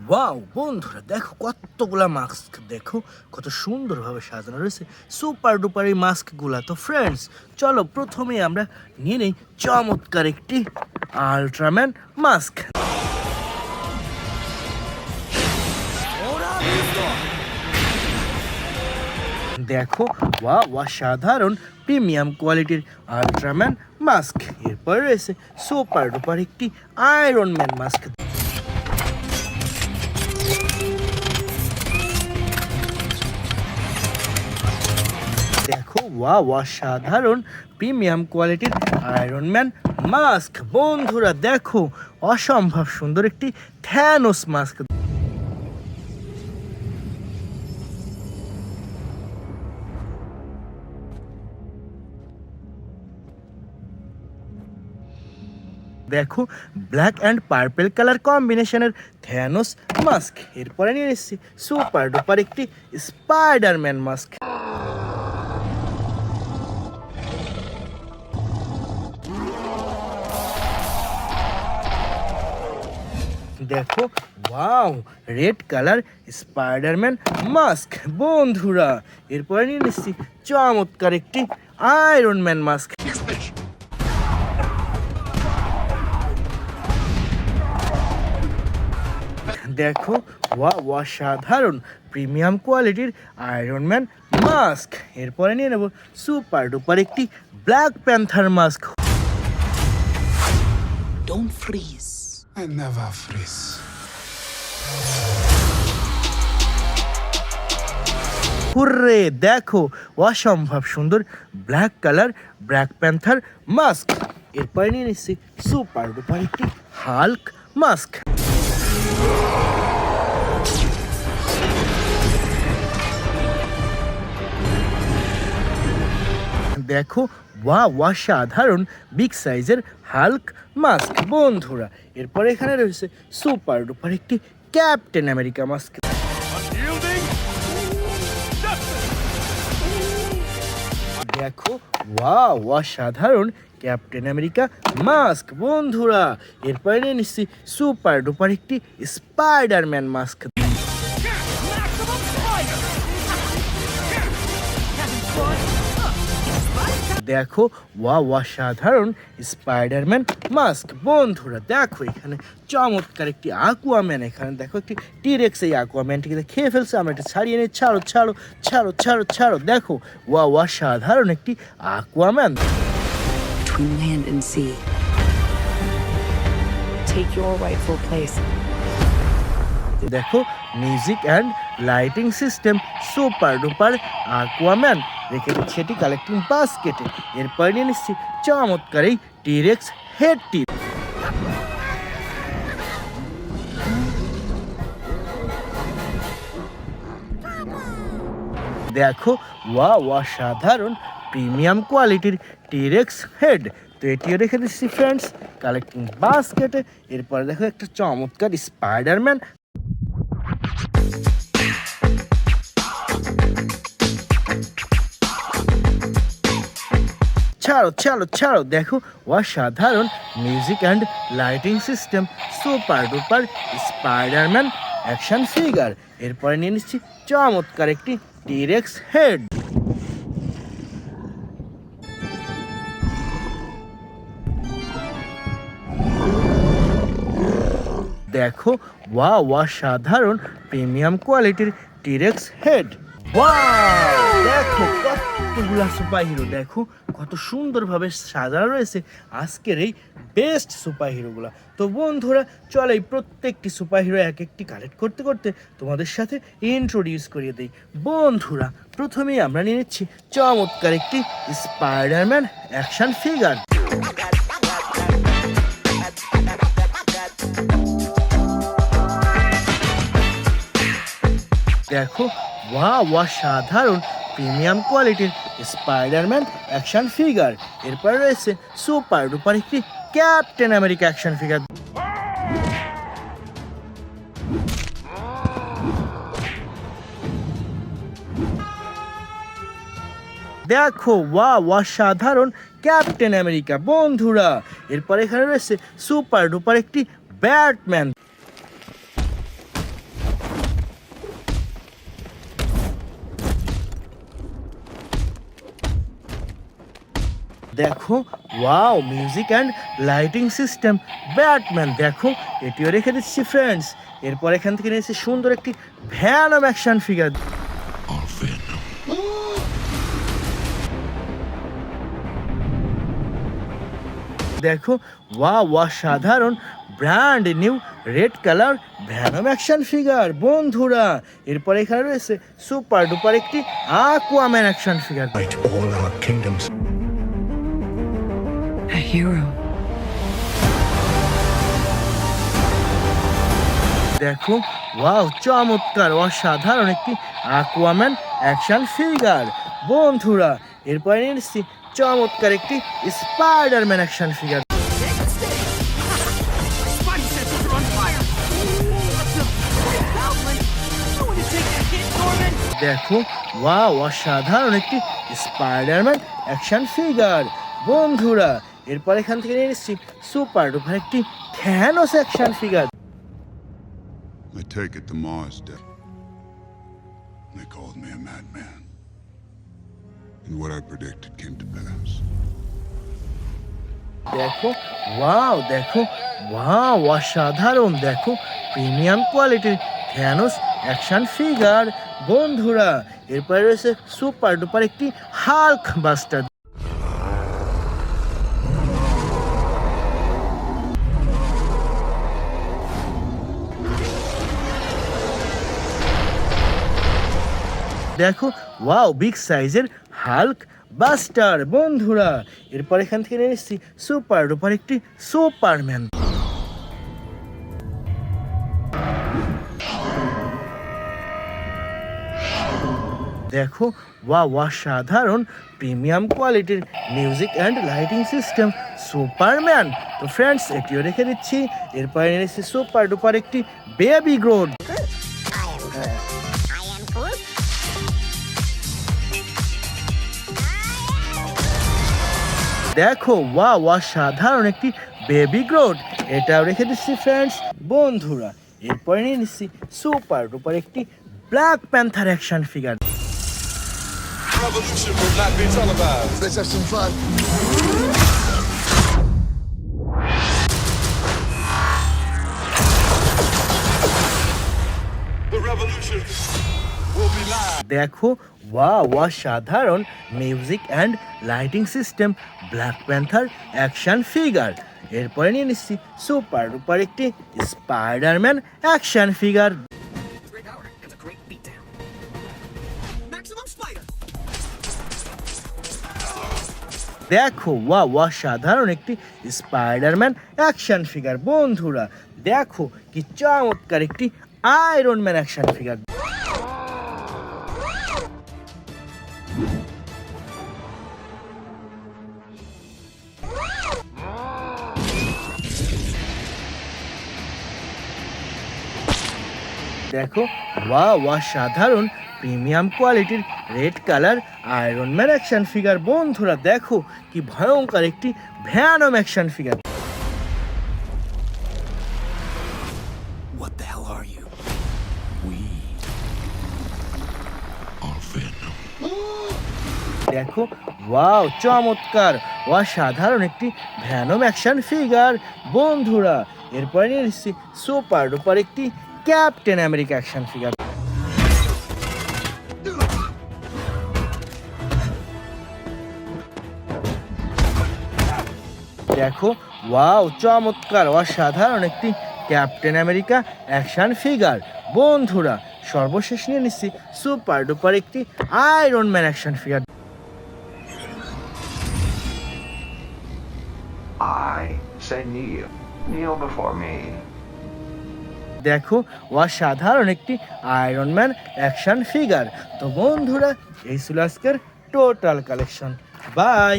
Wow বন্ধুরা, দেখো কতগুলা মাস্ক, দেখো কত সুন্দরভাবে সাজানো রয়েছে সুপার ডুপার এই মাস্কগুলা। তো ফ্রেন্ডস, চলো প্রথমে আমরা নিয়ে নেই চমৎকার একটি আল্ট্রাম্যান মাস্ক। দেখো ওয়া সাধারণ প্রিমিয়াম কোয়ালিটির আল্ট্রাম্যান মাস্ক। এরপর রয়েছে সুপার ডুপার একটি আয়রন ম্যান মাস্ক। দেখো ওয়া সাধারণ প্রিমিয়াম কোয়ালিটির আয়রন ম্যান মাস্ক। বন্ধুরা দেখো অসম্ভব সুন্দর একটি থ্যানোস মাস্ক। দেখো ব্ল্যাক অ্যান্ড পার্পেল কালার কম্বিনেশনের থ্যানোস মাস্ক। এরপরে নিয়ে এসেছি সুপার ডুপার একটি স্পাইডারম্যান মাস্ক। দেখো wow red colour Spiderman mask. বন্ধুরা এরপরে নিয়ে নিচ্ছি চমৎকার একটি আয়রন ম্যান মাস্ক। দেখো ওয়া সাধারণ প্রিমিয়াম কোয়ালিটির আয়রন ম্যান মাস্ক। এরপরে নিয়ে নেব সুপার ডুপার একটি black panther mask. Don't freeze. I never freeze. Hurray, দেখো অসম্ভব সুন্দর black colour black panther mask. এরপরে নিয়ে নিচ্ছি সুপার ডুপার একটি হাল্ক মাস্ক। দেখো ওয়া সাধারণ বিগ সাইজের হাল্ক মাস্ক। বন্ধুরা এরপরে এখানে রয়েছে সুপার ডুপার একটি ক্যাপ্টেন আমেরিকা মাস্ক। দেখো ওয়া সাধারণ ক্যাপ্টেন আমেরিকা মাস্ক। বন্ধুরা এরপরে নিয়ে নিচ্ছি সুপার ডুপার একটি স্পাইডারম্যান মাস্ক। দেখো ওয়া সাধারণ স্পাইডারম্যান মাস্ক। বন্ধুরা দেখো এখানে চমৎকার একটি আকুয়াম্যান। এখানে দেখো একটি টিরেক্স, এই আকুয়াম্যানটিকে খেয়ে ফেলছে। আমরা এটা ছাড়িয়ে নিই। ছাড়ো ছাড়ো ছাড়ো ছাড়ো ছাড়ো। দেখো ওয়া সাধারণ একটি Aquaman. Between land and sea. Take your rightful place. দেখো music and lighting system super duper Aquaman. রেখে দিচ্ছি এটি কালেক্টিং বাস্কেটে। এরপর নিয়ে নিচ্ছি চমৎকার এই টিরেক্স হেডটি। দেখো ওয়া সাধারণ প্রিমিয়াম কোয়ালিটির টিরেক্স হেড। তো এটিও রেখে দিচ্ছি ফ্রেন্ডস কালেক্টিং বাস্কেটে। এরপরে দেখো একটা চমৎকার স্পাইডারম্যান। ছাড়ো ছাড়ো ছাড়ো। দেখো অসাধারণ music and lighting system super duper Spiderman action figure. এরপরে নিয়ে নিচ্ছি চমৎকার একটি টিরেক্স হেড। দেখো ওয়া সাধারণ প্রিমিয়াম কোয়ালিটির টিরেক্স হেড। দেখো কতগুলা সুপার হিরো, দেখো কত সুন্দরভাবে সাজানো রয়েছে আজকের এই বেস্ট সুপার হিরোগুলা। তো বন্ধুরা চলো এই প্রত্যেকটি সুপার হিরো এক একটি কালেক্ট করতে করতে তোমাদের সাথে ইন্ট্রোডিউস করিয়ে দিই। বন্ধুরা প্রথমেই আমরা নিয়ে নিচ্ছি চমৎকার একটি স্পাইডারম্যান অ্যাকশন ফিগার। দেখো ওয়া সাধারণ প্রিমিয়াম কোয়ালিটির স্পাইডারম্যান অ্যাকশন ফিগার। এরপরে রয়েছে সুপার ডুপার একটি ক্যাপ্টেন আমেরিকা অ্যাকশন ফিগার। দেখো ওয়া সাধারণ ক্যাপ্টেন আমেরিকা। বন্ধুরা এরপর এখানে রয়েছে সুপার ডুপার একটি ব্যাটম্যান। দেখো wow music and lighting system Batman, দেখো এটিও রেখে দিচ্ছি ফ্রেন্ডস। এরপর এখান থেকে নিয়েছি সুন্দর একটি ভ্যানম অ্যাকশন ফিগার। দেখো ওয়া সাধারণ brand new red colour Venom action figure বন্ধুরা। এরপর এখানে রয়েছে সুপার ডুপার একটি Aquaman action figure. All our kingdoms. A hero. দেখো ওয়াও চমৎকার অসাধারণ একটি আকুয়াম্যান অ্যাকশন ফিগার বন্ধুরা। এরপরে নিয়ে নিচ্ছি চমৎকার একটি স্পাইডারম্যান অ্যাকশন ফিগার। দেখো ওয়াও অসাধারণ একটি স্পাইডারম্যান অ্যাকশন ফিগার বন্ধুরা। এরপর এখান থেকে নিয়ে নিচ্ছি সুপার ডুপার একটি Thanos action figure. I take it to Mars Day. They called me a madman. And what I predicted came to pass. দেখো ওয়াও অসাধারণ, দেখো প্রিমিয়াম কোয়ালিটির থ্যানোস অ্যাকশন ফিগার বন্ধুরা। এরপরে রয়েছে সুপার ডুপার একটি হাল্ক বাস্টার। দেখো ওয়াও বিগ সাইজের হাল্ক বাস্টার বন্ধুরা। এরপর এখান থেকে নিয়ে এসেছি সুপার ডুপার একটি সুপারম্যান। দেখো ওয়া সাধারণ প্রিমিয়াম কোয়ালিটির music and lighting system Superman. তো ফ্রেন্ডস এটিও রেখে দিচ্ছি। এরপরে নিয়ে এসেছি সুপার ডুপার একটি বেবি গ্রোড। দেখো ওয়া সাধারণ একটি বেবি গ্রোড, এটাও রেখে দিচ্ছি ফ্রেন্ডস বন্ধুরা। এরপরে নিয়ে নিচ্ছি সুপার ডুপার একটি black panther action figure. Revolution will not be televised. Let's have some fun. The revolution will be live. দেখো ওয়া সাধারণ music and lighting system black panther action figure. এরপরে নিয়ে নিচ্ছি সুপার ডুপার একটি স্পাইডারম্যান অ্যাকশন ফিগার। দেখো ওয়া সাধারণ একটি স্পাইডারম্যান অ্যাকশন ফিগার বন্ধুরা। দেখো কি চমৎকার একটি আয়রন ম্যান অ্যাকশন ফিগার। দেখো ওয়া সাধারণ প্রিমিয়াম কোয়ালিটির red colour iron man action figure বন্ধুরা। দেখো কি ভয়ঙ্কর একটি Venom action figure. What the hell are you? We are Venom. দেখো ওয়াও চমৎকার অসাধারণ একটি ভ্যানম অ্যাকশন ফিগার বন্ধুরা। এরপরে নিয়ে নিচ্ছি সুপার ডুপার একটি ক্যাপ্টেন আমেরিকা অ্যাকশন ফিগার। দেখো ওয়াও চমৎকার অসাধারণ একটি ক্যাপ্টেন আমেরিকা অ্যাকশন ফিগার বন্ধুরা। সর্বশেষ নিয়ে নিচ্ছি সুপার ডুপার একটি iron man action figure. I say kneel. Kneel before me. দেখো অসাধারণ একটি আয়রন ম্যান অ্যাকশন ফিগার। তো বন্ধুরা এই ছিল আজকের টোটাল কালেকশন। বাই।